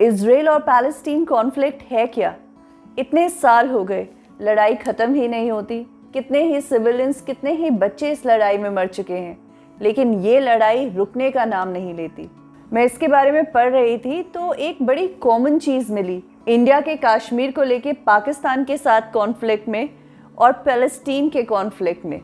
Israel और Palestine conflict है क्या? इतने साल हो गए, लड़ाई ख़त्म ही नहीं होती। कितने ही सिविलियंस, कितने ही बच्चे इस लड़ाई में मर चुके हैं, लेकिन ये लड़ाई रुकने का नाम नहीं लेती। मैं इसके बारे में पढ़ रही थी तो एक बड़ी कॉमन चीज़ मिली इंडिया के कश्मीर को लेके पाकिस्तान के साथ कॉन्फ्लिक्ट में और पैलेस्टीन के कॉन्फ्लिक्ट में।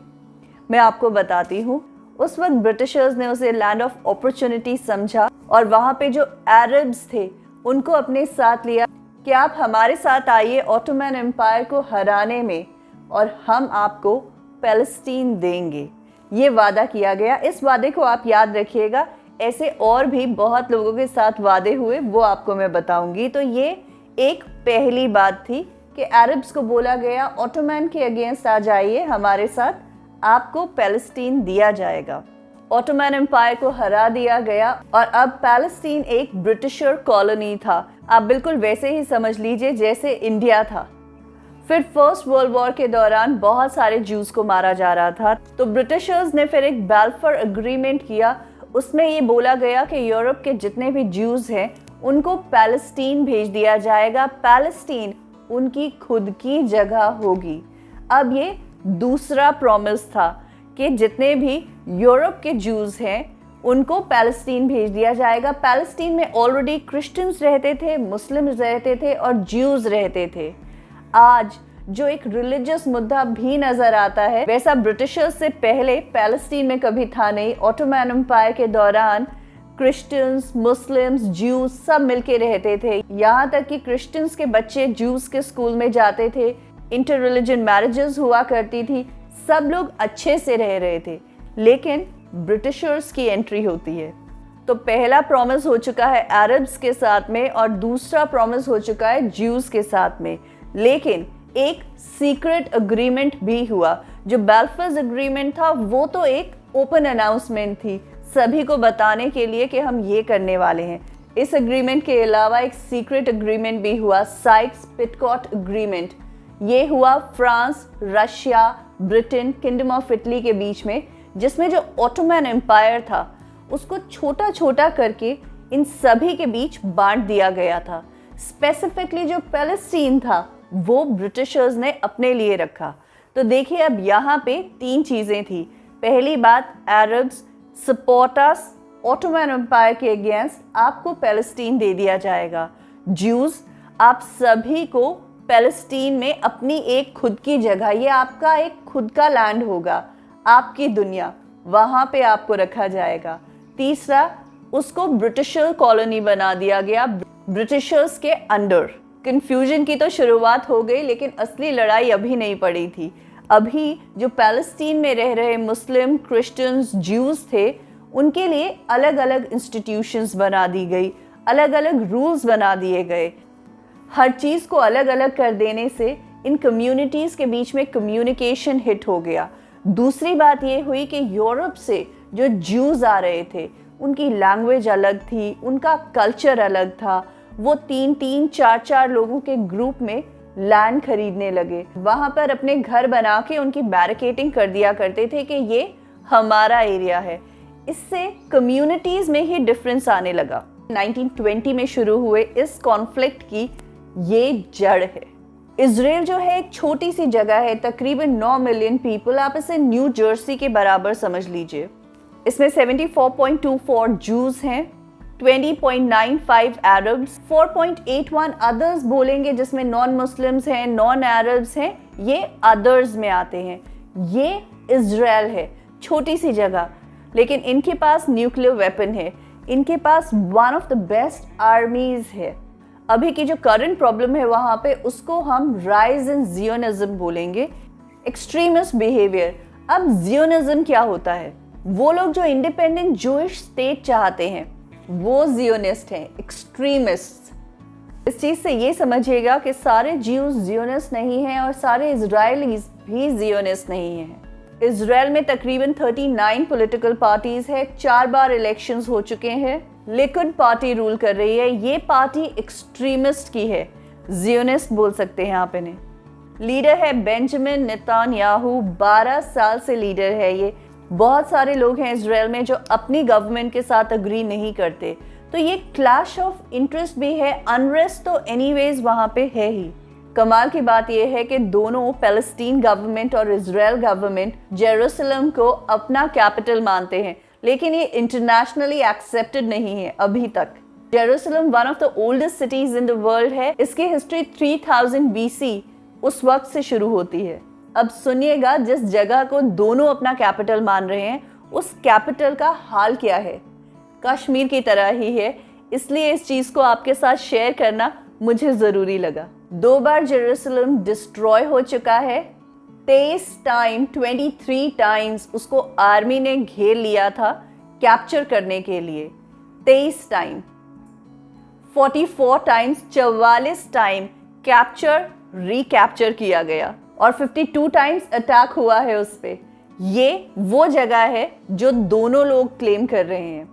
मैं आपको बताती हूँ। उस वक्त ब्रिटिशर्स ने उसे लैंड ऑफ अपॉर्चुनिटी समझा और वहाँ पे जो अरब्स थे उनको अपने साथ लिया कि आप हमारे साथ आइए ऑटोमन एम्पायर को हराने में और हम आपको पैलेस्टीन देंगे। ये वादा किया गया। इस वादे को आप याद रखिएगा। ऐसे और भी बहुत लोगों के साथ वादे हुए, वो आपको मैं बताऊंगी। तो ये एक पहली बात थी कि अरब्स को बोला गया ऑटोमन के अगेंस्ट आ जाइए हमारे साथ, आपको पैलेस्टीन दिया जाएगा। ऑटोमन एम्पायर को हरा दिया गया और अब पैलेस्टीन एक ब्रिटिशर कॉलोनी था। आप बिल्कुल वैसे ही समझ लीजिए जैसे इंडिया था। फिर फर्स्ट वर्ल्ड वॉर के दौरान बहुत सारे जूस को मारा जा रहा था, तो ब्रिटिशर्स ने फिर एक बैल्फोर एग्रीमेंट किया। उसमें ये बोला गया कि यूरोप के जितने भी जूस हैं उनको पैलेस्टीन भेज दिया जाएगा। पैलेस्टीन उनकी खुद की जगह होगी। अब ये दूसरा प्रॉमिस था कि जितने भी यूरोप के जूस हैं उनको पैलेस्टीन भेज दिया जाएगा। पैलेस्टीन में ऑलरेडी क्रिश्चियंस रहते थे, मुस्लिम्स रहते थे और ज्यूज रहते थे। आज जो एक रिलीजियस मुद्दा भी नजर आता है, वैसा ब्रिटिशर्स से पहले पैलेस्टीन में कभी था नहीं। ऑटोमन एम्पायर के दौरान क्रिश्चियंस, मुस्लिम्स, ज्यूज सब मिलके रहते थे। यहाँ तक कि क्रिश्चियंस के बच्चे ज्यूज के स्कूल में जाते थे, इंटर रिलीजन मैरिजेस हुआ करती थी, सब लोग अच्छे से रह रहे थे। लेकिन ब्रिटिशर्स की एंट्री होती है तो पहला प्रॉमिस हो चुका है अरब्स के साथ में और दूसरा प्रॉमिस हो चुका है ज्यूज के साथ में। लेकिन एक सीक्रेट एग्रीमेंट भी हुआ। जो बैल्फोर एग्रीमेंट था वो तो एक ओपन अनाउंसमेंट थी सभी को बताने के लिए कि हम ये करने वाले हैं। इस एग्रीमेंट के अलावा एक सीक्रेट एग्रीमेंट भी हुआ, साइक्स-पिकॉट एग्रीमेंट। ये हुआ France, Russia, Britain, kingdom of Italy के बीच में, जिसमें जो ऑटोमन एम्पायर था उसको छोटा छोटा करके इन सभी के बीच बांट दिया गया था। स्पेसिफिकली जो पैलेस्टीन था वो ब्रिटिशर्स ने अपने लिए रखा। तो देखिए अब यहाँ पे तीन चीज़ें थी। पहली बात, Arabs support us, Ottoman empire के अगेंस्ट आपको पैलेस्टीन दे दिया जाएगा। ज्यूज, आप सभी को पैलेस्टीन में अपनी एक खुद की जगह, ये आपका एक खुद का लैंड होगा, आपकी दुनिया, वहाँ पे आपको रखा जाएगा। तीसरा, उसको ब्रिटिशर कॉलोनी बना दिया गया ब्रिटिशर्स के अंडर। कंफ्यूजन की तो शुरुआत हो गई, लेकिन असली लड़ाई अभी नहीं पड़ी थी। अभी जो पैलेस्टीन में रह रहे मुस्लिम, क्रिश्चियंस, ज्यूज थे, उनके लिए अलग अलग इंस्टीट्यूशंस बना दी गई, अलग अलग रूल्स बना दिए गए। हर चीज़ को अलग अलग कर देने से इन कम्युनिटीज़ के बीच में कम्युनिकेशन हिट हो गया। दूसरी बात ये हुई कि यूरोप से जो ज्यूज आ रहे थे उनकी लैंग्वेज अलग थी, उनका कल्चर अलग था। वो 3-3, 4-4 लोगों के ग्रुप में लैंड खरीदने लगे, वहाँ पर अपने घर बना के उनकी बैरिकेडिंग कर दिया करते थे कि ये हमारा एरिया है। इससे कम्युनिटीज़ में ही डिफरेंस आने लगा। 1920 में शुरू हुए इस कॉन्फ्लिक्ट की ये जड़ है। इजराइल जो है एक छोटी सी जगह है, तकरीबन 9 मिलियन पीपल। आप इसे न्यू जर्सी के बराबर समझ लीजिए। इसमें 74.24 जूज हैं, 20.95 अरब्स, 4.81 अदर्स बोलेंगे जिसमें नॉन मुस्लिम्स हैं, नॉन अरब्स हैं, ये अदर्स में आते हैं। ये इजराइल है, छोटी सी जगह, लेकिन इनके पास न्यूक्लियर वेपन है, इनके पास one of the best armies है। अभी की जो करंट प्रॉब्लम है वहाँ पे, उसको हम राइज इन जियोनिज्म बोलेंगे, एक्सट्रीमिस्ट बिहेवियर। अब जियोनिज्म क्या होता है? वो लोग जो इंडिपेंडेंट जूइश स्टेट चाहते हैं वो जियोनिस्ट हैं, एक्सट्रीमिस्ट। इस चीज़ से ये समझिएगा कि सारे ज्यूज जियोनिस्ट नहीं हैं और सारे इजरायलीज भी जियोनिस्ट नहीं हैं। इजराइल में तकरीबन 39 पॉलिटिकल पार्टीज है, 4 बार इलेक्शंस हो चुके हैं। लिकुड पार्टी रूल कर रही है। ये पार्टी एक्सट्रीमिस्ट की है, जियोनिस्ट बोल सकते हैं आप इन्हें। लीडर है बेंजामिन नेतन्याहू, 12 साल से लीडर है ये। बहुत सारे लोग हैं इजराइल में जो अपनी गवर्नमेंट के साथ अग्री नहीं करते, तो ये क्लैश ऑफ इंटरेस्ट भी है, अनरेस्ट तो एनीवेज वहाँ पे है ही। कमाल की बात यह है कि दोनों पैलेस्टीन गवर्नमेंट और इजराइल गवर्नमेंट जेरूसलम को अपना कैपिटल मानते हैं, लेकिन ये इंटरनेशनली एक्सेप्टेड नहीं है अभी तक। Jerusalem one of the oldest cities in the world है। इसकी हिस्ट्री 3000 BC उस वक्त से शुरू होती है। अब सुनिएगा, जिस जगह को दोनों अपना कैपिटल मान रहे हैं उस कैपिटल का हाल क्या है। कश्मीर की तरह ही है, इसलिए इस चीज को आपके साथ शेयर करना मुझे जरूरी लगा। 2 बार जेरूसलम डिस्ट्रॉय हो चुका है। 23 टाइम्स उसको आर्मी ने घेर लिया था कैप्चर करने के लिए। 23 time, 44 times, 44 time capture recapture किया गया और 52 टाइम्स अटैक हुआ है उस पे। ये वो जगह है जो दोनों लोग क्लेम कर रहे हैं।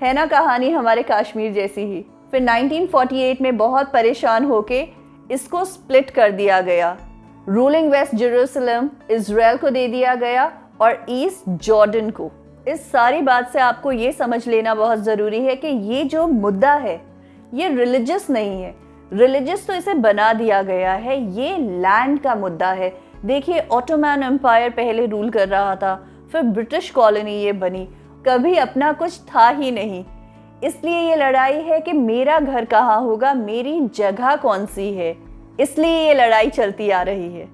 है ना कहानी हमारे कश्मीर जैसी ही। फिर 1948 में बहुत परेशान होके इसको स्प्लिट कर दिया गया। रूलिंग वेस्ट जेरूसलम इजराइल को दे दिया गया और ईस्ट जॉर्डन को। इस सारी बात से आपको ये समझ लेना बहुत ज़रूरी है कि ये जो मुद्दा है ये रिलीजियस नहीं है। रिलीजियस तो इसे बना दिया गया है, ये लैंड का मुद्दा है। देखिए, ऑटोमन एम्पायर पहले रूल कर रहा था, फिर ब्रिटिश कॉलोनी ये बनी, कभी अपना कुछ था ही नहीं। इसलिए ये लड़ाई है कि मेरा घर कहाँ होगा, मेरी जगह कौन सी है, इसलिए ये लड़ाई चलती आ रही है।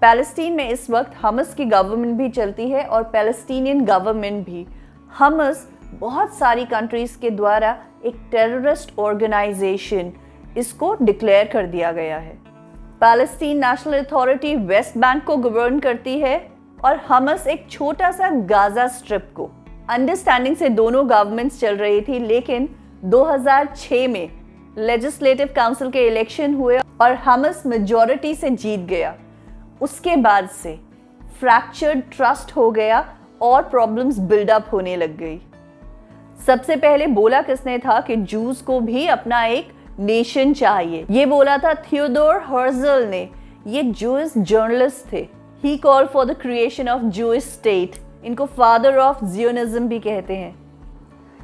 पैलेस्टीन में इस वक्त हमस की गवर्नमेंट भी चलती है और पैलेस्टीनियन गवर्नमेंट भी। हमस बहुत सारी कंट्रीज़ के द्वारा एक टेररिस्ट ऑर्गेनाइजेशन इसको डिक्लेयर कर दिया गया है। Palestine national authority West Bank को गवर्न करती है और हमस एक छोटा सा गाजा स्ट्रिप को। अंडरस्टैंडिंग से दोनों गवर्नमेंट्स चल रही थी, लेकिन 2006 में लेजिस्लेटिव काउंसिल के इलेक्शन हुए और हमस मेजॉरिटी से जीत गया। उसके बाद से फ्रैक्चर्ड ट्रस्ट हो गया और प्रॉब्लम्स बिल्डअप होने लग गई। सबसे पहले बोला किसने था कि जूस को भी अपना एक नेशन चाहिए। ये बोला था थियोडोर हर्जल ने। ये जूइश जर्नलिस्ट थे। He called for the creation of Jewish state. इनको फादर ऑफ जियोनिज्म भी कहते हैं।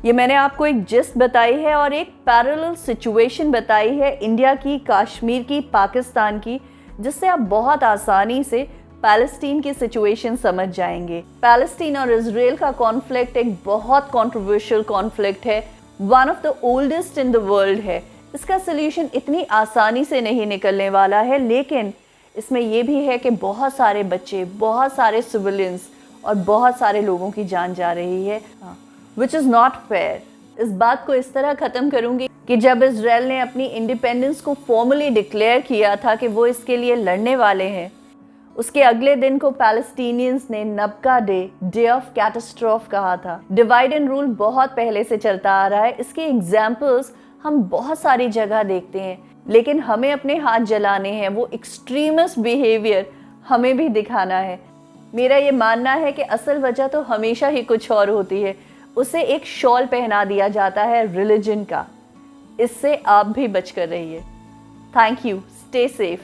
ये मैंने आपको एक जिस्ट बताई है और एक पैरेलल सिचुएशन बताई है इंडिया की, कश्मीर की, पाकिस्तान की, जिससे आप बहुत आसानी से पैलेस्टीन की सिचुएशन समझ जाएंगे। पैलेस्टीन और इजराइल का कॉन्फ्लिक्ट एक बहुत कंट्रोवर्शियल कॉन्फ्लिक्ट है, one of the oldest in the world है। इसका सोल्यूशन इतनी आसानी से नहीं निकलने वाला है, लेकिन इसमें यह भी है कि बहुत सारे बच्चे, बहुत सारे सिविलियंस और बहुत सारे लोगों की जान जा रही है, विच इज़ नॉट फेयर। इस बात को इस तरह ख़त्म करूँगी कि जब इजराइल ने अपनी इंडिपेंडेंस को फॉर्मली डिक्लेयर किया था कि वो इसके लिए लड़ने वाले हैं, उसके अगले दिन को पैलेस्टीनियंस ने नबका डे ऑफ कैटास्ट्रोफ कहा था। डिवाइड एंड रूल बहुत पहले से चलता आ रहा है। इसके एग्जाम्पल्स हम बहुत सारी जगह देखते हैं, लेकिन हमें अपने हाथ जलाने हैं। वो एक्सट्रीमिस्ट बिहेवियर हमें भी दिखाना है। मेरा ये मानना है कि असल वजह तो हमेशा ही कुछ और होती है। उसे एक शॉल पहना दिया जाता है रिलीजन का। इससे आप भी बच कर रहिए। Thank you. Stay safe.